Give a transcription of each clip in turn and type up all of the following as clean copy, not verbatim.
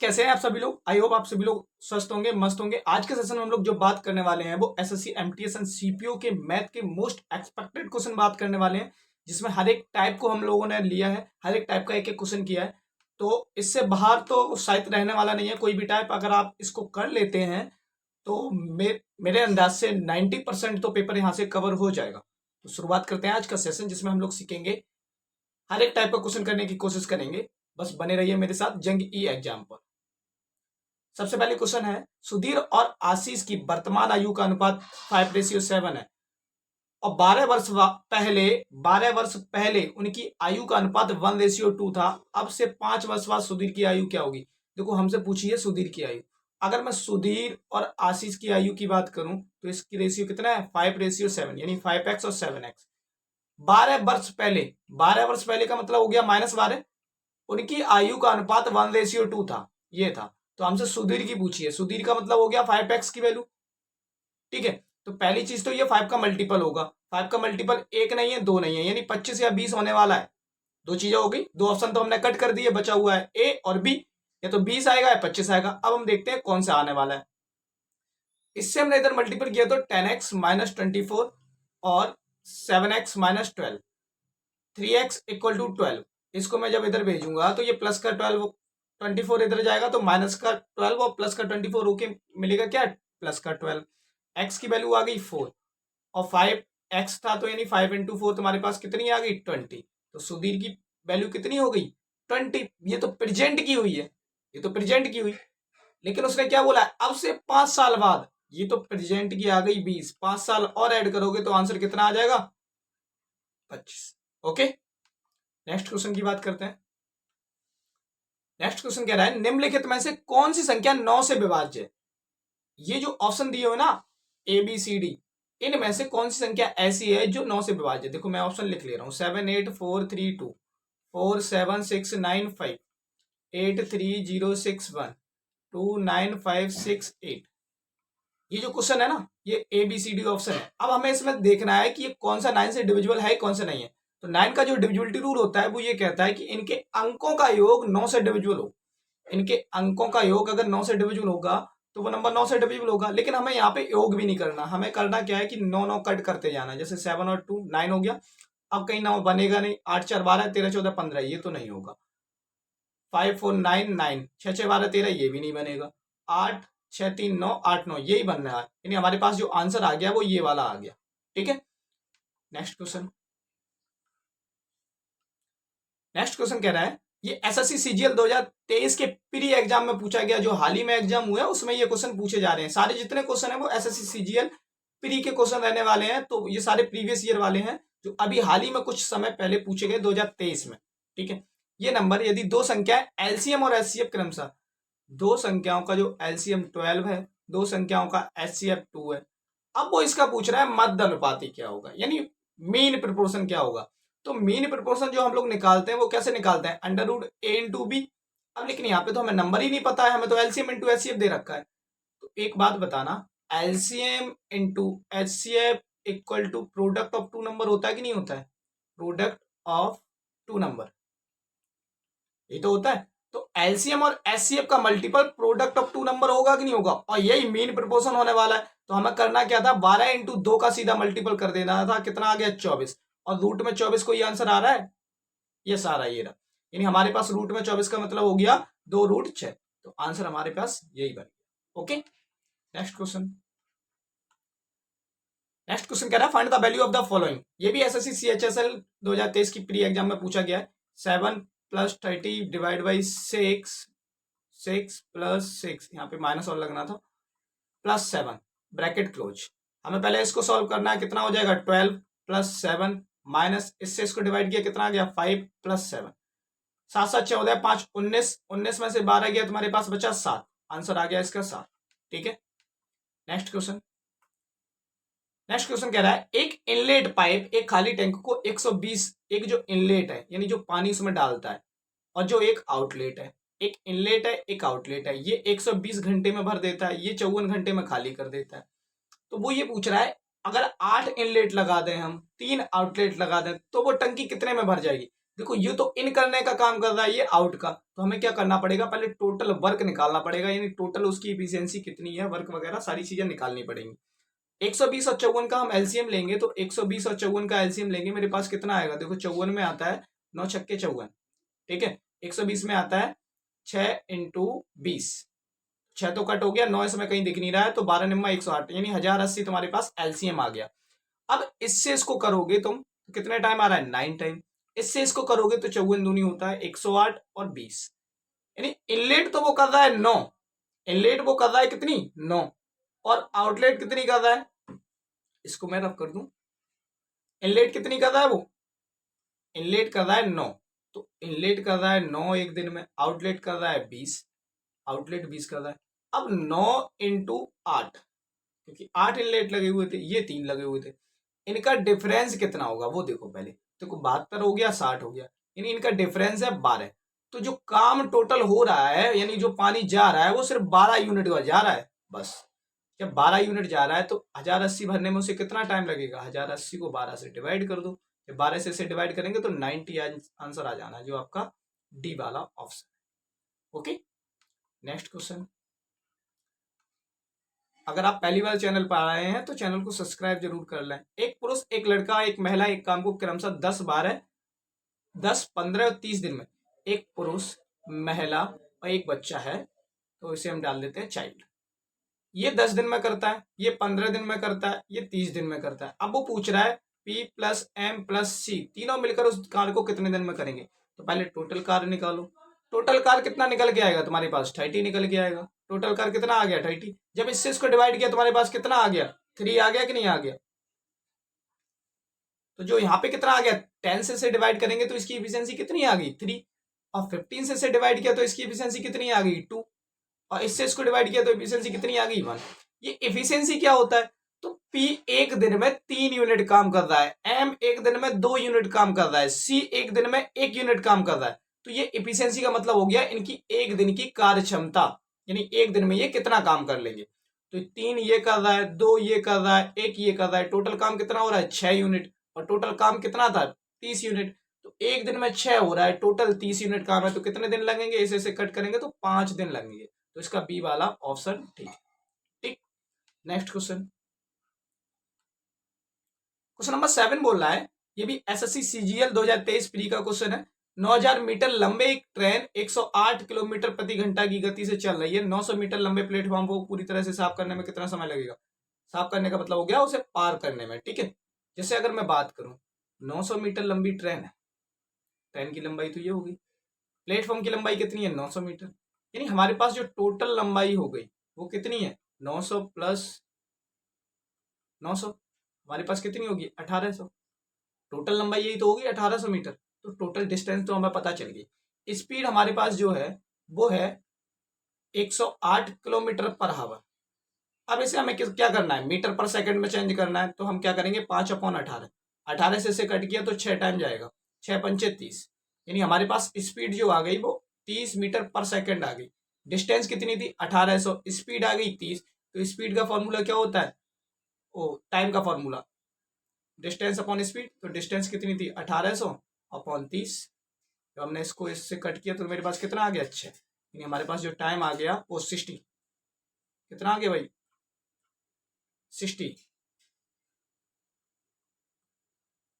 कैसे हैं आप सभी लोग। आई होप आप सभी लोग स्वस्थ होंगे, मस्त होंगे। आज के सेशन में हम लोग जो बात करने वाले हैं वो एसएससी एमटीएस एंड सीपीओ के मैथ के मोस्ट एक्सपेक्टेड क्वेश्चन बात करने वाले हैं, जिसमें हर एक टाइप को हम लोगों ने लिया है, हर एक टाइप का एक एक क्वेश्चन किया है। तो इससे बाहर तो शायद रहने वाला नहीं है कोई भी टाइप। अगर आप इसको कर लेते हैं तो मेरे अंदाज से 90% तो पेपर यहाँ से कवर हो जाएगा। तो शुरुआत करते हैं आज का सेशन, जिसमें हम लोग सीखेंगे, हर एक टाइप का क्वेश्चन करने की कोशिश करेंगे। बस बने रहिए मेरे साथ जंग ई एग्जाम पर। सबसे पहले क्वेश्चन है, सुधीर और आशीष की वर्तमान आयु का अनुपात 5:7 है और 12 वर्ष पहले उनकी आयु का अनुपात 1:2 था। अब से 5 वर्ष बाद सुधीर की आयु क्या होगी। देखो, हमसे पूछिए सुधीर की आयु। अगर मैं सुधीर और आशीष की आयु की बात करूं तो इसकी रेशियो कितना है, 5:7, यानी 5x और 7x। 12 वर्ष पहले का मतलब हो गया -12। उनकी आयु का अनुपात 1:2 था, ये था। तो हमसे सुधीर की पूछिए, सुधीर का मतलब हो गया 5x की वैल्यू। ठीक है, तो पहली चीज तो ये 5 का मल्टीपल होगा। 5 का मल्टीपल 1 नहीं है, 2 नहीं है, यानी 25 या 20 होने वाला है। दो चीजें हो गई, दो ऑप्शन तो हमने कट कर दिए, बचा हुआ है ए और बी। या तो 20 आएगा या 25 आएगा। अब हम देखते हैं कौन सा आने वाला है। इससे हमने इधर मल्टीपल किया तो 10x - 24 और 7x - 12, 3x = 12। इसको मैं जब इधर भेजूंगा तो ये प्लस का 24 इधर जाएगा, तो माइनस का 12 और प्लस का 24 होके मिलेगा क्या, प्लस का 12। एक्स की वैल्यू आ गई 4 और 5x था, तो यानी 5 × 4 तुम्हारे पास कितनी आ गई, 20। तो सुधीर की वैल्यू कितनी हो गई, 20। ये तो प्रेजेंट की हुई है, ये तो प्रेजेंट की हुई। लेकिन उसने क्या बोला है, अब से 5 साल बाद। ये तो प्रेजेंट की आ गई 20, 5 साल और ऐड करोगे तो आंसर कितना आ जाएगा, 25। ओके, नेक्स्ट क्वेश्चन की बात करते हैं। नेक्स्ट क्वेश्चन कह रहा है, निम्नलिखित में से कौन सी संख्या 9 से विभाज्य है। ये जो ऑप्शन दिए हुए ना, ए बी सी डी, इनमें से कौन सी संख्या ऐसी है जो 9 से विभाज्य है। देखो मैं ऑप्शन लिख ले रहा हूं, 7 8 4 3 2, 4 7 6 9 5, 8 3 0 6 1, 2 9 5 6 8। ये जो क्वेश्चन है ना, ये A B C D option है। अब हमें इसमें देखना है कि ये कौन सा 9 से डिविजिबल है, कौन सा नहीं है। तो 9 का जो डिविजिबिलिटी रूल होता है वो ये कहता है कि इनके अंकों का योग 9 से डिविजिबल हो। इनके अंकों का योग अगर 9 से डिविजिबल होगा तो वो नंबर 9 से डिविजिबल होगा। लेकिन हमें यहाँ पे योग भी नहीं करना, हमें करना क्या है कि 9 9 कट करते जाना है। जैसे 7 और 2 9 हो गया। अब कहीं 9 बनेगा नहीं, 8 4 12, 13 14 15, ये तो नहीं होगा। 5 4 9 9, 6 6 12 13, ये भी नहीं बनेगा। 8 6 3 9 8 9, यही बन रहा है। यानी हमारे पास जो आंसर आ गया वो ये वाला आ गया। ठीक है, नेक्स्ट क्वेश्चन। नेक्स्ट क्वेश्चन कह रहा है, ये एसएससी सीजीएल 2023 के प्री एग्जाम में पूछा गया, जो हाल ही में एग्जाम हुआ है उसमें ये क्वेश्चन पूछे जा रहे हैं। सारे जितने क्वेश्चन है वो एसएससी सीजीएल प्री के क्वेश्चन रहने वाले हैं। तो ये सारे प्रीवियस ईयर वाले हैं जो अभी हाल ही में कुछ समय पहले पूछे गए 2023 में। ठीक है, ये नंबर, यदि दो संख्या एलसीएम और एचसीएफ क्रमशः, दो संख्याओं का जो एलसीएम 12 है, दो संख्याओं का एचसीएफ 2 है। अब वो इसका पूछ रहा है मध्य अनुपाती क्या होगा, यानी मीन प्रोपोर्शन क्या होगा। तो मीन प्रोपोर्शन जो हम लोग निकालते हैं वो कैसे निकालते हैं, √a × b। अब लेकिन यहाँ पे तो हमें नंबर ही नहीं पता है, हमें तो एलसीएम × एचसीएफ दे रखा है। तो एक बात बताना, LCM × HCF = product of two number होता है कि नहीं होता है, प्रोडक्ट ऑफ टू नंबर, ये तो होता है। तो एलसीएम और एचसीएफ का multiple product of two number होगा कि नहीं होगा, और यही मीन प्रोपोर्शन होने वाला है। तो हमें करना क्या था, 12 × 2 का सीधा मल्टीपल कर देना था। कितना आ गया, 24। और रूट में 24 को ये आंसर आ रहा है, ये सारा ये रहा। यानी हमारे पास रूट में 24 का मतलब हो गया 2√6। तो आंसर हमारे पास यही बन गया। Okay, next question. Next question कह रहा है, find the value of the following. ये भी एसएससी सीएचएसएल 2023 की प्री एग्जाम में पूछा गया है। 7 + 30 / 6, 6 + 6, यहाँ पे माइनस और लगना था, +7 ब्रैकेट क्लोज। हमें पहले इसको सॉल्व करना है। कितना हो जाएगा, 12 + 7 माइनस, इससे इसको डिवाइड किया, कितना आ गया, 5 + 7, 7 7 14 5 19, 19 में से 12 गया, तुम्हारे पास बचा 7। आंसर आ गया इसका 7। ठीक है, नेक्स्ट क्वेश्चन। नेक्स्ट क्वेश्चन कह रहा है, एक इनलेट पाइप एक खाली टैंक को 120, एक जो इनलेट है यानी जो पानी उसमें डालता है, और जो एक आउटलेट है, एक इनलेट है एक आउटलेट है, ये 120 घंटे में भर देता है, ये 54 घंटे में खाली कर देता है। तो वो ये पूछ रहा है, अगर 8 इनलेट लगा दें हम, 3 आउटलेट लगा दें, तो वो टंकी कितने में भर जाएगी। देखो ये तो इन करने का काम कर रहा है, ये आउट का, तो हमें क्या करना पड़ेगा, पहले टोटल वर्क निकालना पड़ेगा, यानी टोटल उसकी इफिशियंसी कितनी है, वर्क वगैरह सारी चीजें निकालनी पड़ेंगी। 120 और 54 का हम एलसीएम लेंगे, तो 120 और 54 का एलसीएम लेंगे, मेरे पास कितना आएगा, देखो 54 में आता है 9 छक्के 54, ठीक है। 120 में आता है 6 इंटू 20, 6 तो कट हो गया, 9 इसमें कहीं दिख नहीं रहा है, तो 12 निम्मा 108, यानी 1080 तुम्हारे पास एलसीएम आ गया। अब इससे इसको करोगे तुम, तो कितने टाइम आ रहा है, 9 टाइम। इससे इसको करोगे तो 54 दूनी होता है 108 और 20, यानी इनलेट तो वो कर रहा है 9, इनलेट वो कर रहा है कितनी, 9, और आउटलेट कितनी कर रहा है, इसको मैं रब कर दूं, इनलेट कितनी कर रहा है वो, इनलेट कर रहा है 9, तो इनलेट कर रहा है 9 एक दिन में, आउटलेट कर रहा है 20, आउटलेट 20 कर रहा है। अब 9 इंटू 8, क्योंकि 8 इनलेट लगे हुए थे, ये 3 लगे हुए थे, इनका डिफरेंस कितना होगा वो देखो पहले, देखो 72 हो गया 60 हो गया, यानी इनका डिफरेंस है 12, तो जो काम टोटल हो रहा है, यानी जो पानी जा रहा है वो सिर्फ 12 यूनिट का जा रहा है बस। जब 12 यूनिट जा रहा है तो 1080 भरने में उसे कितना टाइम लगेगा, 1080 को 12 से डिवाइड कर दो, जब 12 से डिवाइड करेंगे तो 90 आंसर आ जाना है, जो आपका डी वाला ऑप्शन। Okay, next question. अगर आप पहली बार चैनल पर आए हैं तो चैनल को सब्सक्राइब जरूर कर लें। एक पुरुष, एक लड़का, एक महिला एक काम को क्रमशः 10, 12, 10, 15 और 30 दिन में, एक पुरुष, महिला और एक बच्चा है, तो इसे हम डाल देते हैं चाइल्ड। ये 10 दिन में करता है, ये 15 दिन में करता है, ये 30 दिन में करता है। अब वो पूछ रहा है P plus M plus C तीनों मिलकर उस कार्य को कितने दिन में करेंगे, तो पहले टोटल कार्य निकालो। टोटल कार्य कितना निकल के आएगा तुम्हारे पास, 30 निकल के आएगा। टोटल कार्य कितना आ गया, 30। जब इससे इसको डिवाइड किया तुम्हारे पास कितना आ गया, 3 आ गया कि नहीं आ गया। तो जो यहाँ पे कितना आ गया, 10 से डिवाइड करेंगे तो इसकी इफिशियंसी कितनी आ गई, 3, और 15 से डिवाइड किया तो इसकी इफिशियंसी कितनी आ गई, 2, और इससे इसको डिवाइड किया तो इफिशियंसी कितनी आ गई, 1। ये इफिशियंसी क्या होता है, तो P एक दिन में 3 यूनिट काम कर रहा है, M एक दिन में 2 यूनिट काम कर रहा है, C एक दिन में 1 यूनिट काम कर रहा है। तो ये इफिशियंसी का मतलब हो गया इनकी एक दिन की कार्य क्षमता, यानी एक दिन में ये कितना काम कर लेंगे। तो 3 ये कर रहा है, 2 ये कर रहा है, 1 ये कर रहा है, टोटल काम कितना हो रहा है, 6 यूनिट, और टोटल काम कितना था, 30 यूनिट। तो एक दिन में 6 हो रहा है, टोटल 30 यूनिट काम है, तो कितने दिन लगेंगे, इसे कट करेंगे तो 5 दिन लगेंगे। तो इसका बी वाला ऑप्शन ठीक। ठीक, नेक्स्ट क्वेश्चन। क्वेश्चन नंबर 7 बोल रहा है, ये भी एसएससी सीजीएल 2023 प्री का क्वेश्चन है। 9000 मीटर लंबे एक ट्रेन 108 किलोमीटर प्रति घंटा की गति से चल रही है। 900 मीटर लंबे प्लेटफॉर्म को पूरी तरह से साफ करने में कितना समय लगेगा। साफ करने का मतलब हो गया उसे पार करने में, ठीक है। जैसे अगर मैं बात करूं, 900 मीटर लंबी ट्रेन है, ट्रेन की लंबाई तो ये होगी, प्लेटफॉर्म की लंबाई कितनी है, 900 मीटर, यानी हमारे पास जो टोटल लंबाई हो गई वो कितनी है, 900 प्लस 900, हमारे पास कितनी होगी, 1800। टोटल लंबाई यही तो होगी 1800 मीटर, तो टोटल डिस्टेंस तो हमें पता चल गई। स्पीड हमारे पास जो है वो है 108 किलोमीटर पर आवर। अब इसे हमें क्या करना है, मीटर पर सेकंड में चेंज करना है, तो हम क्या करेंगे, 5/18, 18 से कट किया तो 6 टाइम जाएगा, 6 पंचे 30, यानी हमारे पास स्पीड जो आ गई वो 30 मीटर पर सेकंड आ गई। डिस्टेंस कितनी थी, 1800, स्पीड आ गई 30, तो स्पीड का फॉर्मूला क्या होता है, ओ टाइम का फॉर्मूला, डिस्टेंस अपॉन स्पीड। तो डिस्टेंस कितनी थी, 1800 अपॉन 30, तो हमने इसको इससे कट किया तो मेरे पास कितना आ गया, 6, यानी हमारे पास जो टाइम आ गया वो 60, कितना आ गया भाई, 60।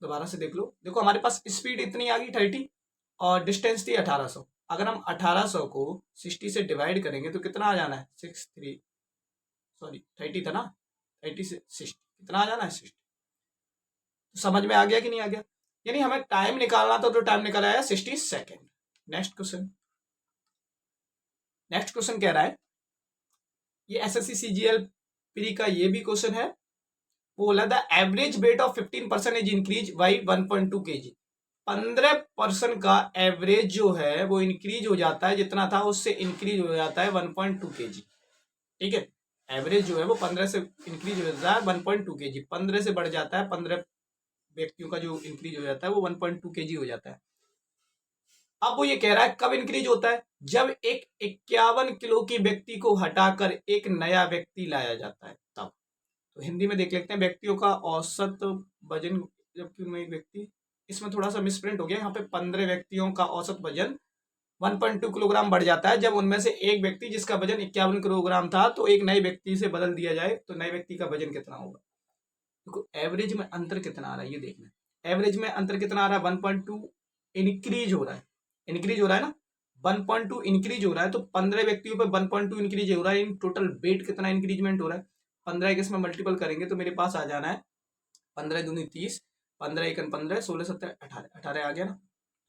दोबारा से देख लो, देखो हमारे पास स्पीड इतनी आ गई 30 और डिस्टेंस थी 1800। अगर हम 1800 को 60 से डिवाइड करेंगे तो कितना आ जाना है, 30 था ना, 30 से 60 कितना आ जाना है, 60। तो समझ में आ गया कि नहीं आ गया, यानी हमें टाइम निकालना तो टाइम निकल आया 60 second. Next question. Next question कह रहा है, ये एसएससी सीजीएल प्री का ये भी क्वेश्चन है। वो बोला the average weight of 15% is increase by 1.2 kg। 15% का एवरेज जो है वो इंक्रीज हो जाता है, जितना था उससे इंक्रीज हो जाता है 1.2 kg, ठीक है। एवरेज जो है वो 15 से इंक्रीज हो जाता है 1.2 kg, 15 से बढ़ जाता है, 15 व्यक्तियों का जो इंक्रीज हो जाता है वो 1.2 kg हो जाता है। अब वो ये कह रहा है कब इंक्रीज होता है, जब एक 51 किलो की व्यक्ति को हटाकर एक नया व्यक्ति लाया जाता है तब। तो हिंदी में देख लेते हैं, व्यक्तियों का औसत वजन, जबकि उनमें एक व्यक्ति इसमें थोड़ा सा मिसप्रिंट हो गया, यहाँ पे 15 व्यक्तियों का औसत वजन 1.2 किलोग्राम बढ़ जाता है जब उनमें से एक व्यक्ति जिसका वजन 51 किलोग्राम था तो एक नए व्यक्ति से बदल दिया जाए, तो नए व्यक्ति का वजन कितना होगा। देखो एवरेज में अंतर कितना आ रहा है ये देखना, एवरेज में अंतर कितना आ रहा है 1.2 इंक्रीज हो रहा है, इंक्रीज हो रहा है ना, 1.2 इंक्रीज हो रहा है, तो 15 व्यक्तियों पे 1.2 इंक्रीज हो रहा है, इन टोटल वेट कितना इंक्रीजमेंट हो रहा है, 15 के इसमें मल्टीपल करेंगे तो मेरे पास आ जाना है 15 दूनी 30, 15 एकन 15, 16 17 18, 18 आ गया ना,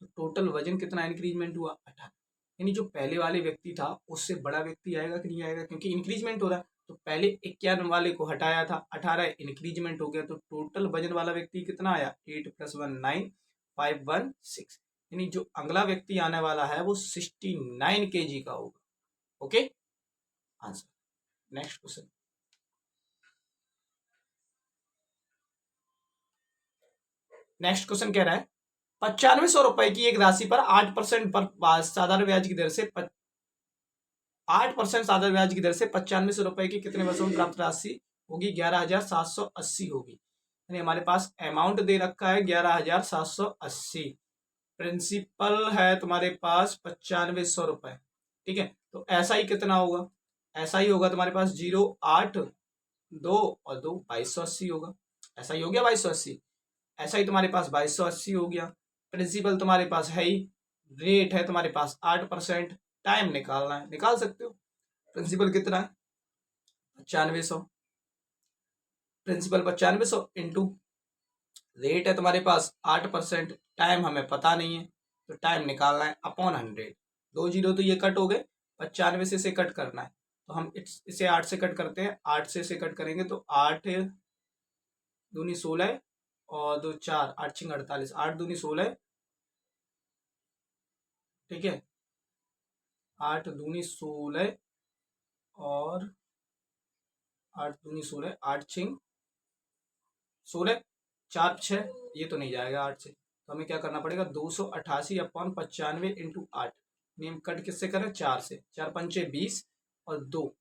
तो टोटल वजन कितना इंक्रीजमेंट हुआ 18, यानी जो पहले वाले व्यक्ति था उससे बड़ा व्यक्ति आएगा कि नहीं आएगा, क्योंकि इंक्रीजमेंट हो रहा है, तो पहले 51 वाले को हटाया था, 18 इंक्रीजमेंट हो गया, तो टोटल वजन वाला व्यक्ति कितना आया 8 + 1 9 5 1 6, यानी जो अगला व्यक्ति आने वाला है वो 69 kg का होगा। Okay answer. Next question, next question कह रहा है 9500 रुपए की एक राशि पर 8% पर साधारण ब्याज की दर से 8% साधारण ब्याज की दर से 9500 रुपए की कितने वर्षों में प्राप्त राशि होगी 11,780 होगी, यानी हमारे पास अमाउंट दे रखा है 11,780, प्रिंसिपल है तुम्हारे पास 9500 रुपए, ठीक है, तो ऐसा ही कितना होगा, ऐसा ही होगा तुम्हारे पास 0 8 2 और 2 2280 होगा, ऐसा ही हो गया 2280, ऐसा ही तुम्हारे पास 2280 हो गया, प्रिंसिपल तुम्हारे पास है ही, रेट है तुम्हारे पास 8%, टाइम निकालना है निकाल सकते हो, प्रिंसिपल कितना है 9500, प्रिंसिपल 9500 इंटू रेट है तुम्हारे पास 8%, टाइम हमें पता नहीं है तो टाइम निकालना है अपॉन 100, 2 जीरो तो ये कट हो गए, 95 से कट करना है तो हम इसे 8 से कट करते हैं, 8 से इसे कट करेंगे तो 8 दूनी 16 और 2 4 8 6 48, 8 दूनी 16, ठीक है, 8 दूनी 16 और 8 दूनी 16, 8 6 16, 4 6, ये तो नहीं जाएगा 8 से, तो हमें क्या करना पड़ेगा 288 अपॉन 95 इंटू 8, नेम कट किससे करें 4 से, 4 पंचे 20 और 2,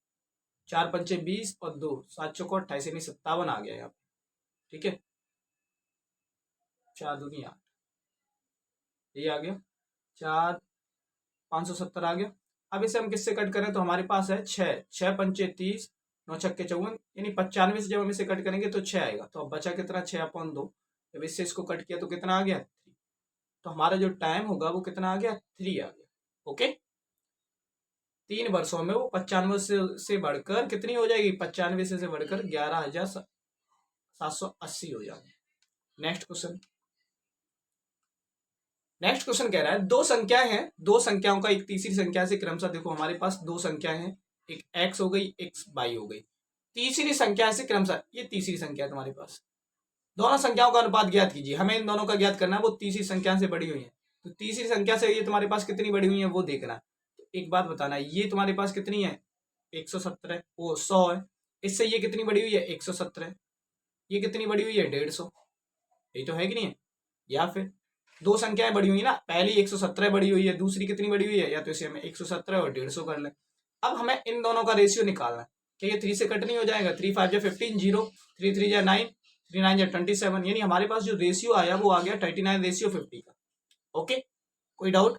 4 पंचे 20 और 2 7 चौको 28, यानी 57 आ गया यहाँ पे, ठीक है, 4 दूनी 8, ये आ गया 4 570 आ गया। अब इसे हम किससे कट करें तो हमारे पास है 6, 6 पंचे 30, 9 छक्के 54, यानी 95 से जब हम इसे कट करेंगे तो 6 आएगा, तो अब बचा कितना 6/2, जब इससे इसको कट किया तो कितना आ गया 3, तो हमारा जो टाइम होगा वो कितना आ गया 3 आ गया। ओके 3 वर्षों में वो 95 से बढ़कर कितनी हो जाएगी 95 से बढ़कर 11,780 हो जाएगी। नेक्स्ट क्वेश्चन, नेक्स्ट क्वेश्चन कह रहा है दो संख्याएं हैं, दो संख्याओं का एक तीसरी संख्या से क्रमशः, देखो हमारे पास दो संख्याएं हैं, एक x हो गई एक y हो गई, तीसरी संख्या से क्रमशः, ये तीसरी संख्या है तुम्हारे पास, दोनों संख्याओं का अनुपात ज्ञात कीजिए, हमें इन दोनों का ज्ञात करना है, वो तीसरी संख्या से बड़ी हुई है, तो तीसरी संख्या से ये तुम्हारे पास कितनी बड़ी हुई है वो देखना है, तो एक बात बताना है ये तुम्हारे पास कितनी है 117, वो 100 है, इससे ये कितनी बड़ी हुई है 117, ये कितनी बड़ी हुई है 150, यही तो है कि नहीं है, या फिर दो संख्याएं बड़ी हुई है ना, पहली 117 बड़ी हुई है, दूसरी कितनी बड़ी हुई है, या तो इसे हमें 117 और 150 कर लें। अब हमें इन दोनों का रेशियो निकालना है, क्या ये 3 से कट नहीं हो जाएगा, 3 5 जा 15, 0 3 3 जा 9, 3 9 जा 27, यानी हमारे पास जो रेशियो आया वो आ गया 39:50 का। ओके कोई डाउट,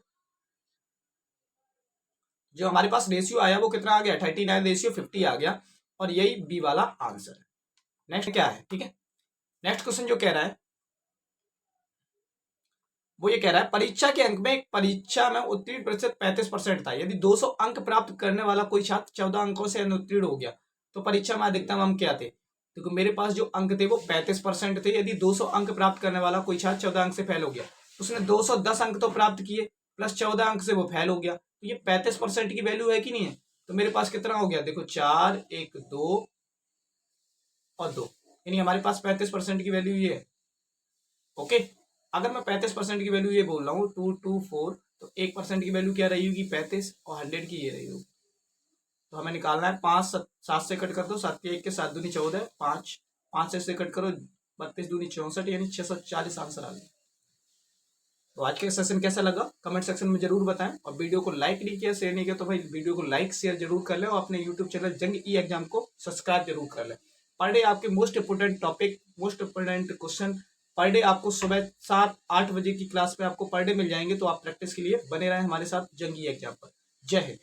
जो हमारे पास रेशियो आया वो कितना आ गया 39:50 आ गया, और यही बी वाला आंसर है। नेक्स्ट क्या है, ठीक है, नेक्स्ट क्वेश्चन जो कह रहा है वो ये कह रहा है परीक्षा के अंक में, एक परीक्षा में उत्तीर्ण प्रतिशत 35% था, यदि 200 अंक प्राप्त करने वाला कोई छात्र 14 अंकों से अनुत्तीर्ण हो गया तो परीक्षा में अधिकतम अंक क्या थे, क्योंकि तो मेरे पास जो अंक थे वो 35% थे, यदि 200 अंक प्राप्त करने वाला कोई छात्र 14 अंक से फेल हो गया, उसने 210 अंक तो प्राप्त किए प्लस 14 अंक से वो फेल हो गया, तो ये 35% की वैल्यू है कि नहीं है, तो मेरे पास कितना हो गया देखो 4 1 2 और 2, यानी हमारे पास 35% की वैल्यू ये है। ओके अगर मैं 35% की वैल्यू ये बोल रहा हूँ 224, तो 1% की वैल्यू क्या रही होगी 35 और 100 की ये रही होगी, तो हमें निकालना है 5 7 से कट कर दो, 7 के 1 के 7 दूनी 14, 5 5 से कट करो 32 दूनी 64, यानी 640 आंसर आ गया। तो आज का सेशन कैसा लगा कमेंट सेक्शन में जरूर बताएं, और वीडियो को लाइक नहीं किया शेयर नहीं किया तो भाई वीडियो को लाइक शेयर जरूर कर लें, और अपने यूट्यूब चैनल जंग ई एग्जाम को सब्सक्राइब जरूर कर लें। पर डे आपके most important topic, most important question per day आपको सुबह 7-8 बजे की क्लास में आपको पर डे मिल जाएंगे। तो आप प्रैक्टिस के लिए बने रहें हमारे साथ जंगी एग्जाम पर। जय हिंद।